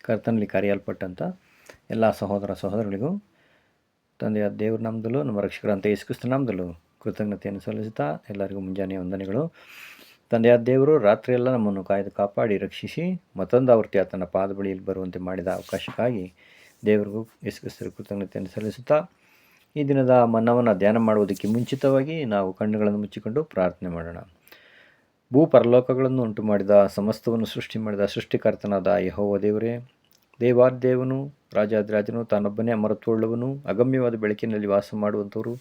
ಕರ್ತನಲ್ಲಿ ಕರೆಯಲ್ಪಟ್ಟಂಥ ಎಲ್ಲ ಸಹೋದರ ಸಹೋದರಿಗಳಿಗೂ ತಂದೆಯ ದೇವ್ರ ನಾಮದಲ್ಲೂ ನಮ್ಮ ರಕ್ಷಕರಂತ ಯೇಸು ಕ್ರಿಸ್ತನ ನಾಮದಲ್ಲೂ ಕೃತಜ್ಞತೆಯನ್ನು ಸಲ್ಲಿಸುತ್ತಾ ಎಲ್ಲರಿಗೂ ಮುಂಜಾನೆ ವಂದನೆಗಳು. ತಂದೆಯ ದೇವರು ರಾತ್ರಿಯೆಲ್ಲ ನಮ್ಮನ್ನು ಕಾಯ್ದು ಕಾಪಾಡಿ ರಕ್ಷಿಸಿ ಮತ್ತೊಂದು ಆವೃತ್ತಿ ಆತನ ಪಾದ ಬಳಿಯಲ್ಲಿ ಬರುವಂತೆ ಮಾಡಿದ ಅವಕಾಶಕ್ಕಾಗಿ ದೇವರಿಗೂ ಯೇಸು ಕ್ರಿಸ್ತರ ಕೃತಜ್ಞತೆಯನ್ನು ಸಲ್ಲಿಸುತ್ತಾ ಈ ದಿನದ ಮನ್ನವನ್ನು ಧ್ಯಾನ ಮಾಡುವುದಕ್ಕೆ ಮುಂಚಿತವಾಗಿ ನಾವು ಕಣ್ಣುಗಳನ್ನು ಮುಚ್ಚಿಕೊಂಡು ಪ್ರಾರ್ಥನೆ ಮಾಡೋಣ. ಭೂ ಪರಲೋಕಗಳನ್ನು ಉಂಟು ಮಾಡಿದ ಸಮಸ್ತವನ್ನು ಸೃಷ್ಟಿ ಮಾಡಿದ ಸೃಷ್ಟಿಕರ್ತನಾದ ಯೆಹೋವ ದೇವರೇ, ದೇವಾದೇವನು ರಾಜಾದಿರಾಜನು ತಾನೊಬ್ಬನೇ ಅಮರತ್ವವುಳ್ಳವನು, ಅಗಮ್ಯವಾದ ಬೆಳಕಿನಲ್ಲಿ ವಾಸ ಮಾಡುವಂಥವರು,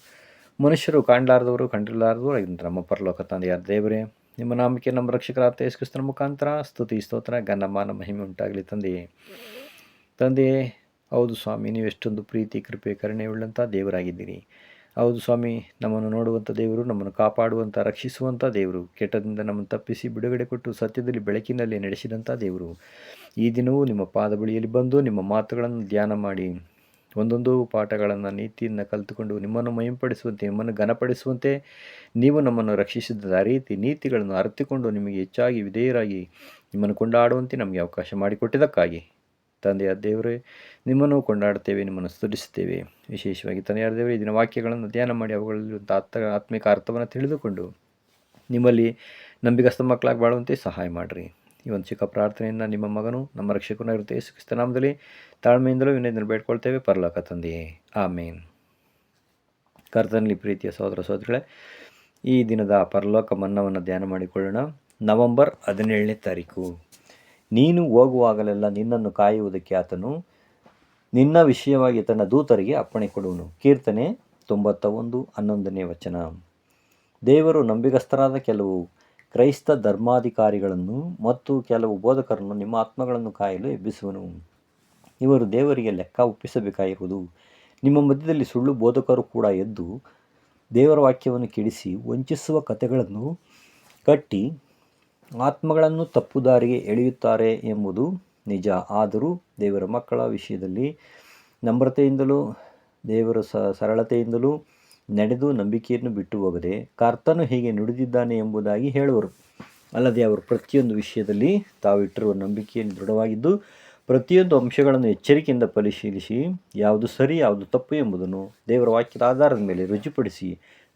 ಮನುಷ್ಯರು ಕಾಣಲಾರದವರು ಕಂಡಿರಲಾರದವರು ನಮ್ಮ ಪರಲೋಕ ತಂದೆಯಾದ ದೇವರೇ, ನಿಮ್ಮ ನಾಮಕ್ಕೆ ನಮ್ಮ ರಕ್ಷಕರಾದ ಯೇಸು ಕ್ರಿಸ್ತನ ಮುಖಾಂತರ ಸ್ತುತಿ ಸ್ತೋತ್ರ ಘನಮಾನ ಮಹಿಮೆ ಉಂಟಾಗಲಿ. ತಂದೆಯೇ, ಹೌದು ಸ್ವಾಮಿ, ನೀವು ಎಷ್ಟೊಂದು ಪ್ರೀತಿ ಕೃಪೆ ಕರುಣೆಯುಳ್ಳಂಥ ದೇವರಾಗಿದ್ದೀರಿ. ಹೌದು ಸ್ವಾಮಿ, ನಮ್ಮನ್ನು ನೋಡುವಂಥ ದೇವರು, ನಮ್ಮನ್ನು ಕಾಪಾಡುವಂಥ ರಕ್ಷಿಸುವಂಥ ದೇವರು, ಕೆಟ್ಟದಿಂದ ನಮ್ಮನ್ನು ತಪ್ಪಿಸಿ ಬಿಡುಗಡೆ ಕೊಟ್ಟು ಸತ್ಯದಲ್ಲಿ ಬೆಳಕಿನಲ್ಲಿ ನಡೆಸಿದಂಥ ದೇವರು. ಈ ದಿನವೂ ನಿಮ್ಮ ಪಾದ ಬಳಿಯಲ್ಲಿ ಬಂದು ನಿಮ್ಮ ಮಾತುಗಳನ್ನು ಧ್ಯಾನ ಮಾಡಿ ಒಂದೊಂದು ಪಾಠಗಳನ್ನು ನೀತಿಯನ್ನು ಕಲಿತುಕೊಂಡು ನಿಮ್ಮನ್ನು ಮಹಿಂಪಡಿಸುವಂತೆ, ನಿಮ್ಮನ್ನು ಘನಪಡಿಸುವಂತೆ, ನೀವು ನಮ್ಮನ್ನು ರಕ್ಷಿಸಿದ ರೀತಿ ನೀತಿಗಳನ್ನು ಅರಿತುಕೊಂಡು ನಿಮಗೆ ಹೆಚ್ಚಾಗಿ ವಿಧೇಯರಾಗಿ ನಿಮ್ಮನ್ನು ಕೊಂಡಾಡುವಂತೆ ನಮಗೆ ಅವಕಾಶ ಮಾಡಿಕೊಟ್ಟಿದ್ದಕ್ಕಾಗಿ ತಂದೆಯ ದೇವರೇ, ನಿಮ್ಮನ್ನು ಕೊಂಡಾಡುತ್ತೇವೆ, ನಿಮ್ಮನ್ನು ಸ್ತುತಿಸುತ್ತೇವೆ. ವಿಶೇಷವಾಗಿ ತಂದೆಯ ದೇವರೇ, ಇದನ್ನ ವಾಕ್ಯಗಳನ್ನು ಧ್ಯಾನ ಮಾಡಿ ಅವುಗಳಲ್ಲಿರುವಂಥ ಆತ್ಮಿಕ ಅರ್ಥವನ್ನು ತಿಳಿದುಕೊಂಡು ನಿಮ್ಮಲ್ಲಿ ನಂಬಿಗಸ್ತ ಮಕ್ಕಳಾಗಿ ಬಾಳುವಂತೆ ಸಹಾಯ ಮಾಡಿರಿ. ಈ ಒಂದು ಚಿಕ್ಕ ಪ್ರಾರ್ಥನೆಯನ್ನು ನಿಮ್ಮ ಮಗನು ನಮ್ಮ ರಕ್ಷಕನಾಗಿರುತ್ತೆ ಯೇಸು ಕ್ರಿಸ್ತ ನಾಮದಲ್ಲಿ ತಾಳ್ಮೆಯಿಂದಲೂ ವಿನಯದಿಂದ ಬೇಡ್ಕೊಳ್ತೇವೆ, ಪರಲೋಕ ತಂದೆಯೇ, ಆಮೇನ್. ಕರ್ತನಲ್ಲಿ ಪ್ರೀತಿಯ ಸಹೋದರ ಸಹೋದರಿಗಳೇ, ಈ ದಿನದ ಪರಲೋಕ ಮನ್ನವನ್ನು ಧ್ಯಾನ ಮಾಡಿಕೊಳ್ಳೋಣ. ನವೆಂಬರ್ 17ನೇ ತಾರೀಕು. ನೀನು ಹೋಗುವಾಗಲೆಲ್ಲ ನಿನ್ನನ್ನು ಕಾಯುವುದಕ್ಕೆ ಆತನು ನಿನ್ನ ವಿಷಯವಾಗಿ ತನ್ನ ದೂತರಿಗೆ ಅಪ್ಪಣೆ ಕೊಡುವನು. ಕೀರ್ತನೆ 91:11ನೇ ವಚನ. ದೇವರು ನಂಬಿಗಸ್ತರಾದ ಕೆಲವು ಕ್ರೈಸ್ತ ಧರ್ಮಾಧಿಕಾರಿಗಳನ್ನು ಮತ್ತು ಕೆಲವು ಬೋಧಕರನ್ನು ನಿಮ್ಮ ಆತ್ಮಗಳನ್ನು ಕಾಯಲು ಎಬ್ಬಿಸುವನು. ಇವರು ದೇವರಿಗೆ ಲೆಕ್ಕ ಒಪ್ಪಿಸಬೇಕಾಗಿರುವುದು. ನಿಮ್ಮ ಮಧ್ಯದಲ್ಲಿ ಸುಳ್ಳು ಬೋಧಕರು ಕೂಡ ಎದ್ದು ದೇವರ ವಾಕ್ಯವನ್ನು ಕೆಡಿಸಿ ವಂಚಿಸುವ ಕಥೆಗಳನ್ನು ಕಟ್ಟಿ ಆತ್ಮಗಳನ್ನು ತಪ್ಪುದಾರಿಗೆ ಎಳೆಯುತ್ತಾರೆ ಎಂಬುದು ನಿಜ. ಆದರೂ ದೇವರ ಮಕ್ಕಳ ವಿಷಯದಲ್ಲಿ ನಮ್ರತೆಯಿಂದಲೂ ದೇವರ ಸರಳತೆಯಿಂದಲೂ ನಡೆದು ನಂಬಿಕೆಯನ್ನು ಬಿಟ್ಟು ಹೋಗದೆ ಕರ್ತನು ಹೀಗೆ ನುಡಿದಿದ್ದಾನೆ ಎಂಬುದಾಗಿ ಹೇಳುವರು. ಅಲ್ಲದೆ ಅವರು ಪ್ರತಿಯೊಂದು ವಿಷಯದಲ್ಲಿ ತಾವಿಟ್ಟಿರುವ ನಂಬಿಕೆಯನ್ನು ದೃಢವಾಗಿದ್ದು ಪ್ರತಿಯೊಂದು ಅಂಶಗಳನ್ನು ಎಚ್ಚರಿಕೆಯಿಂದ ಪರಿಶೀಲಿಸಿ ಯಾವುದು ಸರಿ ಯಾವುದು ತಪ್ಪು ಎಂಬುದನ್ನು ದೇವರ ವಾಕ್ಯದ ಆಧಾರದ ಮೇಲೆ ರುಜುಪಡಿಸಿ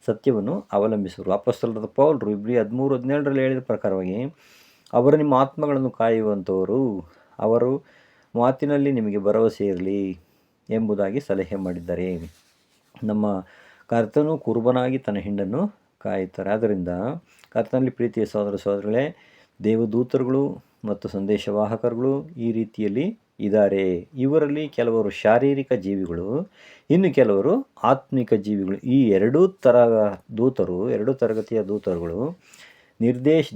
ಸತ್ಯವನ್ನು ಅವಲಂಬಿಸುವರು. ಅಪೊಸ್ತಲರಾದ ಪೌಲರು ಇಬ್ರಿ 13:17 ಹೇಳಿದ ಪ್ರಕಾರವಾಗಿ ಅವರು ನಿಮ್ಮ ಆತ್ಮಗಳನ್ನು ಕಾಯುವಂಥವರು, ಅವರು ಮಾತಿನಲ್ಲಿ ನಿಮಗೆ ಭರವಸೆ ಇರಲಿ ಎಂಬುದಾಗಿ ಸಲಹೆ ಮಾಡಿದ್ದಾರೆ. ನಮ್ಮ ಕರ್ತನು ಕುರುಬನಾಗಿ ತನ್ನ ಹಿಂಡನ್ನು ಕಾಯುತ್ತಾರೆ. ಆದ್ದರಿಂದ ಕರ್ತನಲ್ಲಿ ಪ್ರೀತಿಯ ಸಹೋದರ ಸಹೋದರಿಗಳೇ, ದೇವದೂತರುಗಳು ಮತ್ತು ಸಂದೇಶವಾಹಕರುಗಳು ಈ ರೀತಿಯಲ್ಲಿ ಇದ್ದಾರೆ. ಇವರಲ್ಲಿ ಕೆಲವರು ಶಾರೀರಿಕ ಜೀವಿಗಳು, ಇನ್ನು ಕೆಲವರು ಆತ್ಮಿಕ ಜೀವಿಗಳು. ಈ ಎರಡೂ ತರಗತಿಯ ದೂತರುಗಳು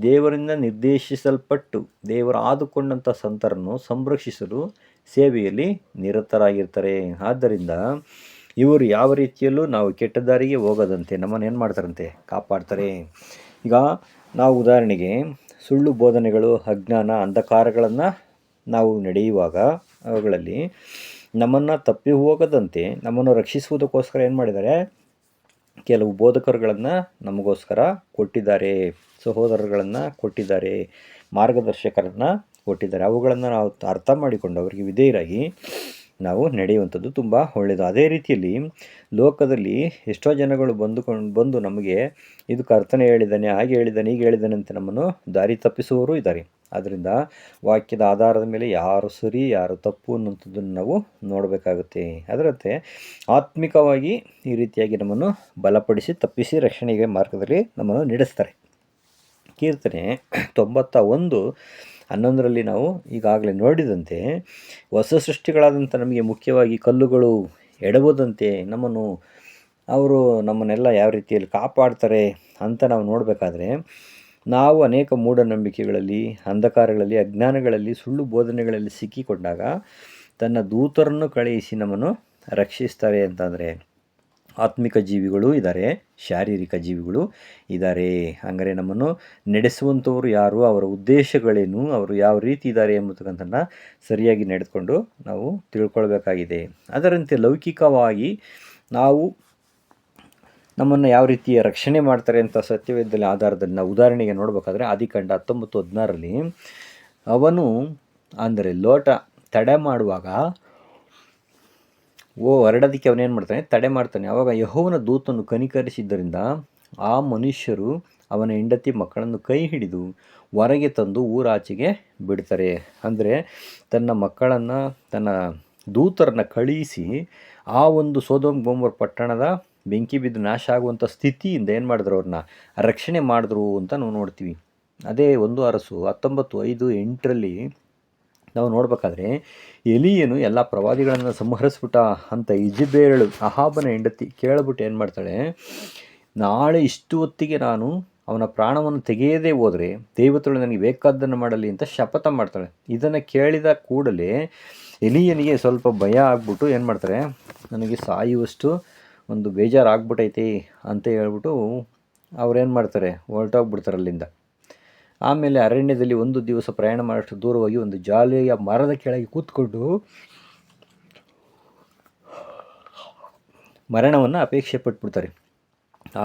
ದೇವರಿಂದ ನಿರ್ದೇಶಿಸಲ್ಪಟ್ಟು ದೇವರ ಆದುಕೊಂಡಂಥ ಸಂತರನ್ನು ಸಂರಕ್ಷಿಸಲು ಸೇವೆಯಲ್ಲಿ ನಿರತರಾಗಿರ್ತಾರೆ. ಆದ್ದರಿಂದ ಇವರು ಯಾವ ರೀತಿಯಲ್ಲೂ ನಾವು ಕೆಟ್ಟ ದಾರಿಗೆ ಹೋಗದಂತೆ ನಮ್ಮನ್ನು ಏನು ಮಾಡ್ತಾರಂತೆ, ಕಾಪಾಡ್ತಾರೆ. ಈಗ ನಾವು ಉದಾಹರಣೆಗೆ ಸುಳ್ಳು ಬೋಧನೆಗಳು, ಅಜ್ಞಾನ, ಅಂಧಕಾರಗಳನ್ನು ನಾವು ನಡೆಯುವಾಗ ಅವುಗಳಲ್ಲಿ ನಮ್ಮನ್ನು ತಪ್ಪಿ ಹೋಗದಂತೆ ನಮ್ಮನ್ನು ರಕ್ಷಿಸುವುದಕ್ಕೋಸ್ಕರ ಏನು ಮಾಡಿದ್ದಾರೆ, ಕೆಲವು ಬೋಧಕರುಗಳನ್ನು ನಮಗೋಸ್ಕರ ಕೊಟ್ಟಿದ್ದಾರೆ, ಸಹೋದರಗಳನ್ನು ಕೊಟ್ಟಿದ್ದಾರೆ, ಮಾರ್ಗದರ್ಶಕರನ್ನು ಕೊಟ್ಟಿದ್ದಾರೆ. ಅವುಗಳನ್ನು ನಾವು ಅರ್ಥ ಮಾಡಿಕೊಂಡು ಅವರಿಗೆ ವಿಧೇಯರಾಗಿ ನಾವು ನಡೆಯುವಂಥದ್ದು ತುಂಬ ಒಳ್ಳೆಯದು. ಅದೇ ರೀತಿಯಲ್ಲಿ ಲೋಕದಲ್ಲಿ ಎಷ್ಟೋ ಜನಗಳು ಬಂದು ನಮಗೆ ಇದು ಕರ್ತನೆ ಹೇಳಿದ್ದಾನೆ, ಹಾಗೆ ಹೇಳಿದ್ದಾನೆ, ಹೀಗೆ ಹೇಳಿದ್ದಾನೆ ಅಂತ ನಮ್ಮನ್ನು ದಾರಿ ತಪ್ಪಿಸುವವರು ಇದ್ದಾರೆ. ಆದ್ದರಿಂದ ವಾಕ್ಯದ ಆಧಾರದ ಮೇಲೆ ಯಾರು ಸರಿ ಯಾರು ತಪ್ಪು ಅನ್ನೋಂಥದ್ದನ್ನು ನಾವು ನೋಡಬೇಕಾಗುತ್ತೆ. ಅದರಂತೆ ಆತ್ಮಿಕವಾಗಿ ಈ ರೀತಿಯಾಗಿ ನಮ್ಮನ್ನು ಬಲಪಡಿಸಿ ತಪ್ಪಿಸಿ ರಕ್ಷಣೆಗೆ ಮಾರ್ಗದಲ್ಲಿ ನಮ್ಮನ್ನು ನಡೆಸ್ತಾರೆ. ಕೀರ್ತನೆ 91:11 ನಾವು ಈಗಾಗಲೇ ನೋಡಿದಂತೆ ಹೊಸ ಸೃಷ್ಟಿಗಳಾದಂಥ ನಮಗೆ ಮುಖ್ಯವಾಗಿ ಕಲ್ಲುಗಳು ಎಡಬೋದಂತೆ ಅವರು ನಮ್ಮನ್ನೆಲ್ಲ ಯಾವ ರೀತಿಯಲ್ಲಿ ಕಾಪಾಡ್ತಾರೆ ಅಂತ ನಾವು ನೋಡಬೇಕಾದ್ರೆ, ನಾವು ಅನೇಕ ಮೂಢನಂಬಿಕೆಗಳಲ್ಲಿ, ಅಂಧಕಾರಗಳಲ್ಲಿ, ಅಜ್ಞಾನಗಳಲ್ಲಿ, ಸುಳ್ಳು ಬೋಧನೆಗಳಲ್ಲಿ ಸಿಕ್ಕಿಕೊಂಡಾಗ ತನ್ನ ದೂತರನ್ನು ಕಳುಹಿಸಿ ನಮ್ಮನ್ನು ರಕ್ಷಿಸ್ತಾರೆ. ಅಂತಂದರೆ ಆತ್ಮಿಕ ಜೀವಿಗಳು ಇದ್ದಾರೆ, ಶಾರೀರಿಕ ಜೀವಿಗಳು ಇದ್ದಾರೆ. ಹಂಗಾರೆ ನಮ್ಮನ್ನು ನಡೆಸುವಂಥವ್ರು ಯಾರು, ಅವರ ಉದ್ದೇಶಗಳೇನು, ಅವರು ಯಾವ ರೀತಿ ಇದ್ದಾರೆ ಎಂಬುದಕ್ಕಂತನ್ನು ಸರಿಯಾಗಿ ನಡೆದುಕೊಂಡು ನಾವು ತಿಳ್ಕೊಳ್ಬೇಕಾಗಿದೆ. ಅದರಂತೆ ಲೌಕಿಕವಾಗಿ ನಾವು ನಮ್ಮನ್ನು ಯಾವ ರೀತಿಯ ರಕ್ಷಣೆ ಮಾಡ್ತಾರೆ ಅಂತ ಸತ್ಯವೇದದಲ್ಲಿ ಆಧಾರದಲ್ಲಿ ನಾವು ಉದಾಹರಣೆಗೆ ನೋಡಬೇಕಾದ್ರೆ ಆದಿಕಾಂಡ 19:16 ಅವನು ಅಂದರೆ ಲೋಟ ತಡೆ ಮಾಡುವಾಗ ಹೊರಡೋದಕ್ಕೆ ಅವನೇನು ಮಾಡ್ತಾನೆ, ತಡೆ ಮಾಡ್ತಾನೆ. ಆವಾಗ ಯೆಹೋವನ ದೂತನು ಕನಿಕರಿಸಿದ್ದರಿಂದ ಆ ಮನುಷ್ಯರು ಅವನ ಹೆಂಡತಿ ಮಕ್ಕಳನ್ನು ಕೈ ಹಿಡಿದು ಹೊರಗೆ ತಂದು ಊರಾಚೆಗೆ ಬಿಡ್ತಾರೆ. ಅಂದರೆ ತನ್ನ ಮಕ್ಕಳನ್ನು, ತನ್ನ ದೂತರನ್ನು ಕಳುಹಿಸಿ ಆ ಒಂದು ಸೊದೋಮ್ ಗೊಮೋರ ಪಟ್ಟಣದ ಬೆಂಕಿ ಬಿದ್ದು ನಾಶ ಆಗುವಂಥ ಸ್ಥಿತಿಯಿಂದ ಏನು ಮಾಡಿದ್ರು, ಅವ್ರನ್ನ ರಕ್ಷಣೆ ಮಾಡಿದ್ರು ಅಂತ ನಾವು ನೋಡ್ತೀವಿ. ಅದೇ 1 ಅರಸು 19:5-8ರಲ್ಲಿ ನಾವು ನೋಡಬೇಕಾದ್ರೆ ಎಲೀಯನು ಎಲ್ಲ ಪ್ರವಾದಿಗಳನ್ನು ಸಂಹರಿಸ್ಬಿಟ್ಟ ಅಂತ ಇಜಬೇರಳು, ಅಹಾಬನ ಹೆಂಡತಿ, ಕೇಳಿಬಿಟ್ಟು ಏನು ಮಾಡ್ತಾಳೆ, ನಾಳೆ ಇಷ್ಟು ಹೊತ್ತಿಗೆ ನಾನು ಅವನ ಪ್ರಾಣವನ್ನು ತೆಗೆಯದೇ ಹೋದರೆ ದೇವತೆಗಳು ನನಗೆ ಬೇಕಾದ್ದನ್ನು ಮಾಡಲಿ ಅಂತ ಶಪಥ ಮಾಡ್ತಾಳೆ. ಇದನ್ನು ಕೇಳಿದ ಕೂಡಲೇ ಎಲೀಯನಿಗೆ ಸ್ವಲ್ಪ ಭಯ ಆಗ್ಬಿಟ್ಟು ಏನು ಮಾಡ್ತಾರೆ, ನನಗೆ ಸಾಯುವಷ್ಟು ಒಂದು ಬೇಜಾರಾಗ್ಬಿಟ್ಟೈತಿ ಅಂತ ಹೇಳ್ಬಿಟ್ಟು ಅವ್ರೇನು ಮಾಡ್ತಾರೆ, ಹೊರಟೋಗ್ಬಿಡ್ತಾರೆ ಅಲ್ಲಿಂದ. ಆಮೇಲೆ ಅರಣ್ಯದಲ್ಲಿ 1 ದಿವಸ ಪ್ರಯಾಣ ಮಾಡೋಷ್ಟು ದೂರವಾಗಿ ಒಂದು ಜಾಲಿಯ ಮರದ ಕೆಳಗೆ ಕೂತ್ಕೊಂಡು ಮರಣವನ್ನು ಅಪೇಕ್ಷೆ ಪಟ್ಬಿಡ್ತಾರೆ.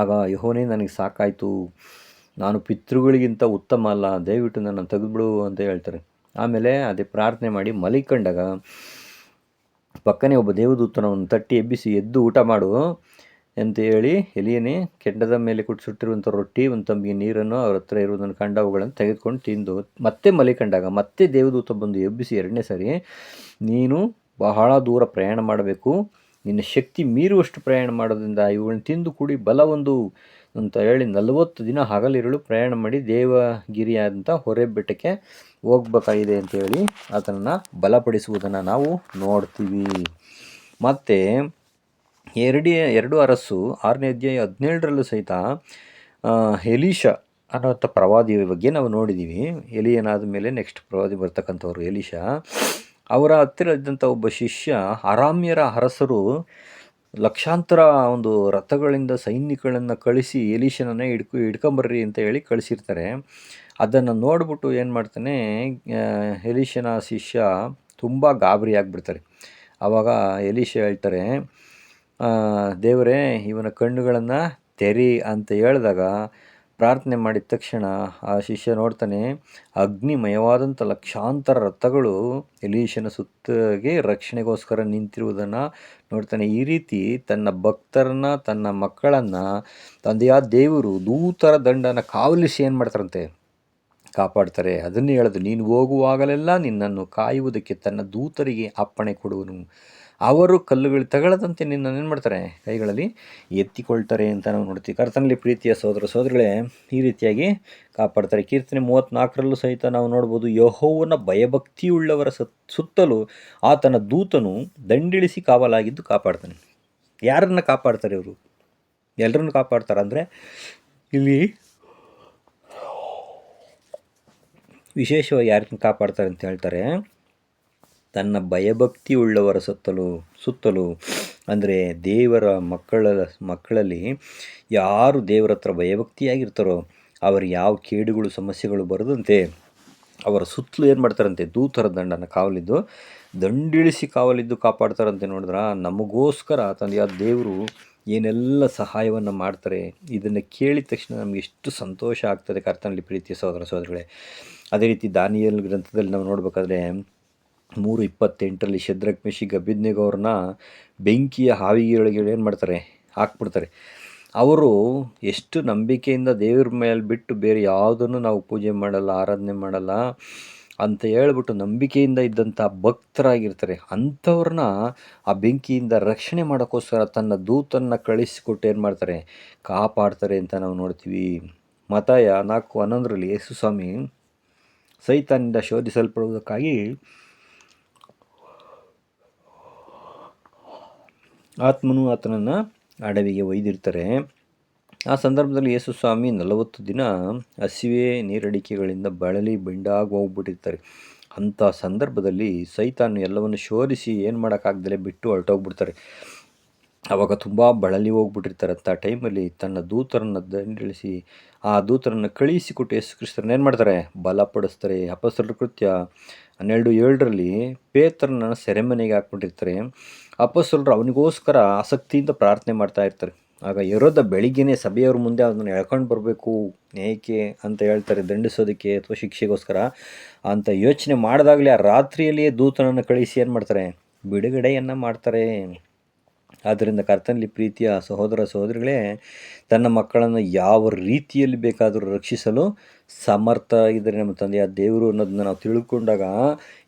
ಆಗ ಯೆಹೋವನೇ, ನನಗೆ ಸಾಕಾಯಿತು, ನಾನು ಪಿತೃಗಳಿಗಿಂತ ಉತ್ತಮ ಅಲ್ಲ, ದಯವಿಟ್ಟು ನನ್ನನ್ನು ತೆಗೆದುಬಿಡು ಅಂತ ಹೇಳ್ತಾರೆ. ಆಮೇಲೆ ಅದೇ ಪ್ರಾರ್ಥನೆ ಮಾಡಿ ಮಲಿಕೊಂಡಾಗ ಪಕ್ಕನೇ ಒಬ್ಬ ದೇವದೂತನವನ್ನು ತಟ್ಟಿ ಎಬ್ಬಿಸಿ, ಎದ್ದು ಊಟ ಮಾಡು ಅಂತ ಹೇಳಿ, ಎಲೀಯನೇ ಕೆಂಡದ ಮೇಲೆ ಸುಟ್ಟಿರುವಂಥ ರೊಟ್ಟಿ, ಒಂದು ತಂಬಿಗೆ ನೀರನ್ನು ಅವ್ರ ಹತ್ರ ಇರುವುದನ್ನು ಕಂಡು ಅವುಗಳನ್ನು ತೆಗೆದುಕೊಂಡು ತಿಂದು ಮತ್ತೆ ಮಲಿಕೊಂಡಾಗ ಮತ್ತೆ ದೇವದೂತ ಬಂದು ಎಬ್ಬಿಸಿ 2ನೇ ಸರಿ, ನೀನು ಬಹಳ ದೂರ ಪ್ರಯಾಣ ಮಾಡಬೇಕು, ನಿನ್ನ ಶಕ್ತಿ ಮೀರುವಷ್ಟು ಪ್ರಯಾಣ ಮಾಡೋದ್ರಿಂದ ಇವುಗಳನ್ನ ತಿಂದು ಕುಡಿ ಬಲ ಒಂದು ಅಂತ ಹೇಳಿ 40 ದಿನ ಹಗಲಿರುಳು ಪ್ರಯಾಣ ಮಾಡಿ ದೇವಗಿರಿಯಾದಂಥ ಹೊರೆಬ್ ಬೆಟ್ಟಕ್ಕೆ ಹೋಗ್ಬೇಕಾಗಿದೆ ಅಂತೇಳಿ ಆತನನ್ನು ಬಲಪಡಿಸುವುದನ್ನು ನಾವು ನೋಡ್ತೀವಿ. ಮತ್ತು 2 ಅರಸು 6ನೇ ಅಧ್ಯಾಯ 17ರಲ್ಲೂ ಸಹಿತ ಎಲೀಷ ಅನ್ನೋಂಥ ಪ್ರವಾದಿಯ ಬಗ್ಗೆ ನಾವು ನೋಡಿದ್ದೀವಿ. ಎಲೀಯನಾದ ಮೇಲೆ ನೆಕ್ಸ್ಟ್ ಪ್ರವಾದಿ ಬರ್ತಕ್ಕಂಥವ್ರು ಎಲೀಷ. ಅವರ ಹತ್ತಿರ ಇದ್ದಂಥ ಒಬ್ಬ ಶಿಷ್ಯ, ಅರಾಮ್ಯರ ಅರಸರು ಲಕ್ಷಾಂತರ ಒಂದು ರಥಗಳಿಂದ ಸೈನಿಕಗಳನ್ನು ಕಳಿಸಿ ಎಲೀಷನನ್ನೇ ಹಿಡ್ಕೊಂಬರ್ರಿ ಅಂತ ಹೇಳಿ ಕಳಿಸಿರ್ತಾರೆ. ಅದನ್ನು ನೋಡ್ಬಿಟ್ಟು ಏನು ಮಾಡ್ತಾನೆ, ಎಲೀಷನ ಶಿಷ್ಯ ತುಂಬ ಗಾಬರಿ ಆಗಿಬಿಡ್ತಾರೆ. ಆವಾಗ ಎಲೀಷ ಹೇಳ್ತಾರೆ, ದೇವರೇ ಇವನ ಕಣ್ಣುಗಳನ್ನು ತೆರಿ ಅಂತ ಹೇಳಿದಾಗ ಪ್ರಾರ್ಥನೆ ಮಾಡಿದ ತಕ್ಷಣ ಆ ಶಿಷ್ಯ ನೋಡ್ತಾನೆ, ಅಗ್ನಿಮಯವಾದಂಥ ಲಕ್ಷಾಂತರ ರಥಗಳು ಎಲೀಷನ ಸುತ್ತಗೆ ರಕ್ಷಣೆಗೋಸ್ಕರ ನಿಂತಿರುವುದನ್ನು ನೋಡ್ತಾನೆ. ಈ ರೀತಿ ತನ್ನ ಭಕ್ತರನ್ನು, ತನ್ನ ಮಕ್ಕಳನ್ನು ತಂದೆಯಾದ ದೇವರು ದೂತರ ದಂಡನ ಕಾವಲಿಸಿ ಏನು ಮಾಡ್ತಾರಂತೆ, ಕಾಪಾಡ್ತಾರೆ. ಅದನ್ನೇ ಹೇಳೋದು, ನೀನು ಹೋಗುವಾಗಲೆಲ್ಲ ನಿನ್ನನ್ನು ಕಾಯುವುದಕ್ಕೆ ತನ್ನ ದೂತರಿಗೆ ಅಪ್ಪಣೆ ಕೊಡುವನು, ಅವರು ಕಲ್ಲುಗಳು ತಗೊಳ್ಳದಂತೆ ನಿನ್ನನ್ನು ಏನು ಮಾಡ್ತಾರೆ, ಕೈಗಳಲ್ಲಿ ಎತ್ತಿಕೊಳ್ತಾರೆ ಅಂತ ನಾವು ನೋಡ್ತೀವಿ. ಕರ್ತನಲ್ಲಿ ಪ್ರೀತಿಯ ಸಹೋದರ ಸಹೋದರಿಗಳೇ, ಈ ರೀತಿಯಾಗಿ ಕಾಪಾಡ್ತಾರೆ. ಕೀರ್ತನೆ 34ರಲ್ಲೂ ಸಹಿತ ನಾವು ನೋಡ್ಬೋದು, ಯೆಹೋವನ ಭಯಭಕ್ತಿಯುಳ್ಳವರ ಸುತ್ತಲೂ ಆತನ ದೂತನು ದಂಡಿಳಿಸಿ ಕಾವಲಾಗಿದ್ದು ಕಾಪಾಡ್ತಾನೆ. ಯಾರನ್ನು ಕಾಪಾಡ್ತಾರೆ ಇವರು? ಎಲ್ಲರನ್ನು ಕಾಪಾಡ್ತಾರೆ. ಅಂದರೆ ಇಲ್ಲಿ ವಿಶೇಷವಾಗಿ ಯಾರನ್ನು ಕಾಪಾಡ್ತಾರೆ ಅಂತ ಹೇಳ್ತಾರೆ, ತನ್ನ ಭಯಭಕ್ತಿ ಉಳ್ಳವರ ಸುತ್ತಲೂ ಅಂದರೆ ದೇವರ ಮಕ್ಕಳಲ್ಲಿ ಯಾರು ದೇವರ ಹತ್ರ ಭಯಭಕ್ತಿಯಾಗಿರ್ತಾರೋ ಅವ್ರಿಗೆ ಯಾವ ಕೇಡುಗಳು ಸಮಸ್ಯೆಗಳು ಬರದಂತೆ ಅವರ ಸುತ್ತಲೂ ಏನು ಮಾಡ್ತಾರಂತೆ, ದೂತರ ದಂಡನ ದಂಡಿಳಿಸಿ ಕಾವಲಿದ್ದು ಕಾಪಾಡ್ತಾರಂತೆ. ನೋಡಿದ್ರೆ ನಮಗೋಸ್ಕರ ತಂದೆಯಾದ ದೇವರು ಏನೆಲ್ಲ ಸಹಾಯವನ್ನು ಮಾಡ್ತಾರೆ, ಇದನ್ನು ಕೇಳಿದ ತಕ್ಷಣ ನಮಗೆ ಎಷ್ಟು ಸಂತೋಷ ಆಗ್ತದೆ. ಕರ್ತನಲ್ಲಿ ಪ್ರೀತಿಯ ಸಹೋದರ ಸಹೋದರಿಗಳೇ, ಅದೇ ರೀತಿ ದಾನಿಯೇಲ್ ಗ್ರಂಥದಲ್ಲಿ ನಾವು ನೋಡಬೇಕಾದ್ರೆ 3:28ರಲ್ಲಿ ಶದ್ರಕ್, ಮೆಷಕ್, ಅಬೇದ್ನೆಗೋ ಅವ್ರನ್ನ ಬೆಂಕಿಯ ಹಾವಿಗೆಯೊಳಗೆ ಏನು ಮಾಡ್ತಾರೆ, ಹಾಕ್ಬಿಡ್ತಾರೆ. ಅವರು ಎಷ್ಟು ನಂಬಿಕೆಯಿಂದ ದೇವ್ರ ಮೇಲೆ ಬಿಟ್ಟು ಬೇರೆ ಯಾವುದನ್ನು ನಾವು ಪೂಜೆ ಮಾಡಲ್ಲ, ಆರಾಧನೆ ಮಾಡಲ್ಲ ಅಂತ ಹೇಳ್ಬಿಟ್ಟು ನಂಬಿಕೆಯಿಂದ ಇದ್ದಂಥ ಭಕ್ತರಾಗಿರ್ತಾರೆ. ಅಂಥವ್ರನ್ನ ಆ ಬೆಂಕಿಯಿಂದ ರಕ್ಷಣೆ ಮಾಡೋಕ್ಕೋಸ್ಕರ ತನ್ನ ದೂತನ್ನು ಕಳಿಸಿಕೊಟ್ಟು ಏನು ಮಾಡ್ತಾರೆ, ಕಾಪಾಡ್ತಾರೆ ಅಂತ ನಾವು ನೋಡ್ತೀವಿ. ಮತ್ತಾಯ 4:11ರಲ್ಲಿ ಯೇಸು ಸ್ವಾಮಿ ಸೈತಾನಿಂದ ಶೋಧಿಸಲ್ಪಡುವುದಕ್ಕಾಗಿ ಆತ್ಮನು ಆತನನ್ನು ಅಡವಿಗೆ ಒಯ್ದಿರ್ತಾರೆ. ಆ ಸಂದರ್ಭದಲ್ಲಿ ಯೇಸು ಸ್ವಾಮಿ 40 ದಿನ ಹಸಿವೆ ನೀರಡಿಕೆಗಳಿಂದ ಬಳಲಿ ಬೆಂಡಾಗಿ ಹೋಗ್ಬಿಟ್ಟಿರ್ತಾರೆ. ಅಂಥ ಸಂದರ್ಭದಲ್ಲಿ ಸೈತಾನು ಎಲ್ಲವನ್ನು ಶೋಧಿಸಿ ಏನು ಮಾಡೋಕ್ಕಾಗ್ದಲೇ ಬಿಟ್ಟು ಹೊರಟೋಗ್ಬಿಡ್ತಾರೆ. ಆವಾಗ ತುಂಬ ಬಳಲಿ ಹೋಗ್ಬಿಟ್ಟಿರ್ತಾರೆ. ಅಂಥ ಟೈಮಲ್ಲಿ ತನ್ನ ದೂತರನ್ನು ದಂಡಿಳಿಸಿ ಆ ದೂತರನ್ನು ಕಳುಹಿಸಿಕೊಟ್ಟು ಯೇಸು ಕ್ರಿಸ್ತರನ್ನ ಏನು ಮಾಡ್ತಾರೆ, ಬಲಪಡಿಸ್ತಾರೆ. ಅಪೊಸ್ತಲರ ಕೃತ್ಯ 12:7ರಲ್ಲಿ ಪೇತ್ರನ ಸೆರೆಮನೆಗೆ ಹಾಕ್ಬಿಟ್ಟಿರ್ತಾರೆ. ಅಪೊಸ್ತಲರು ಅವನಿಗೋಸ್ಕರ ಆಸಕ್ತಿಯಿಂದ ಪ್ರಾರ್ಥನೆ ಮಾಡ್ತಾ ಇರ್ತಾರೆ. ಆಗ ಹೆರೋದ ಬೆಳಿಗ್ಗೆನೇ ಸಭೆಯವ್ರ ಮುಂದೆ ಅದನ್ನು ಎಳ್ಕೊಂಡು ಬರಬೇಕು, ಏಕೆ ಅಂತ ಹೇಳ್ತಾರೆ, ದಂಡಿಸೋದಕ್ಕೆ ಅಥವಾ ಶಿಕ್ಷೆಗೋಸ್ಕರ ಅಂತ ಯೋಚನೆ ಮಾಡಿದಾಗಲೇ ಆ ರಾತ್ರಿಯಲ್ಲಿಯೇ ದೂತನನ್ನು ಕಳಿಸಿ ಏನು ಮಾಡ್ತಾರೆ, ಬಿಡುಗಡೆಯನ್ನು ಮಾಡ್ತಾರೆ. ಆದ್ದರಿಂದ ಕರ್ತನಲ್ಲಿ ಪ್ರೀತಿಯ ಸಹೋದರ ಸಹೋದರಿಗಳೇ, ತನ್ನ ಮಕ್ಕಳನ್ನು ಯಾವ ರೀತಿಯಲ್ಲಿ ಬೇಕಾದರೂ ರಕ್ಷಿಸಲು ಸಮರ್ಥ ಇದ್ದರೆ ನಮ್ಮ ತಂದೆಯ ದೇವರು ಅನ್ನೋದನ್ನ ನಾವು ತಿಳ್ಕೊಂಡಾಗ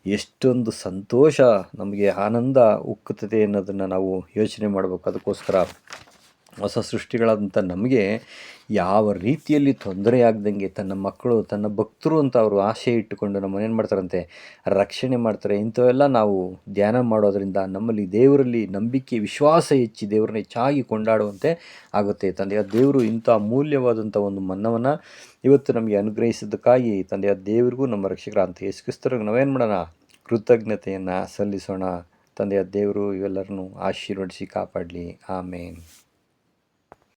ಎಷ್ಟೊಂದು ಸಂತೋಷ, ನಮಗೆ ಆನಂದ ಉಕ್ಕುತ್ತದೆ ಅನ್ನೋದನ್ನು ನಾವು ಯೋಚನೆ ಮಾಡಬೇಕು. ಅದಕ್ಕೋಸ್ಕರ ಹೊಸ ಸೃಷ್ಟಿಗಳಾದಂಥ ನಮಗೆ ಯಾವ ರೀತಿಯಲ್ಲಿ ತೊಂದರೆ ಆಗ್ದಂಗೆ ತನ್ನ ಮಕ್ಕಳು, ತನ್ನ ಭಕ್ತರು ಅಂತ ಅವರು ಆಸೆ ಇಟ್ಟುಕೊಂಡು ನಮ್ಮನ್ನೇನು ಮಾಡ್ತಾರಂತೆ, ರಕ್ಷಣೆ ಮಾಡ್ತಾರೆ. ಇಂಥವೆಲ್ಲ ನಾವು ಧ್ಯಾನ ಮಾಡೋದರಿಂದ ನಮ್ಮಲ್ಲಿ ದೇವರಲ್ಲಿ ನಂಬಿಕೆ, ವಿಶ್ವಾಸ ಹೆಚ್ಚಿ ದೇವರನ್ನ ಹೆಚ್ಚಾಗಿ ಕೊಂಡಾಡುವಂತೆ ಆಗುತ್ತೆ. ತಂದೆಯ ದೇವರು ಇಂಥ ಅಮೂಲ್ಯವಾದಂಥ ಒಂದು ಮನ್ನವನ್ನು ಇವತ್ತು ನಮಗೆ ಅನುಗ್ರಹಿಸಿದ್ದಕ್ಕಾಗಿ ತಂದೆಯ ದೇವರಿಗೂ ನಮ್ಮ ರಕ್ಷಕರಾದಂಥ ಯೇಸು ಕ್ರಿಸ್ತರಿಗೆ ನಾವೇನು ಮಾಡೋಣ, ಕೃತಜ್ಞತೆಯನ್ನು ಸಲ್ಲಿಸೋಣ. ತಂದೆಯ ದೇವರು ಇವೆಲ್ಲರನ್ನು ಆಶೀರ್ವದಿಸಿ ಕಾಪಾಡಲಿ. ಆಮೇನ್.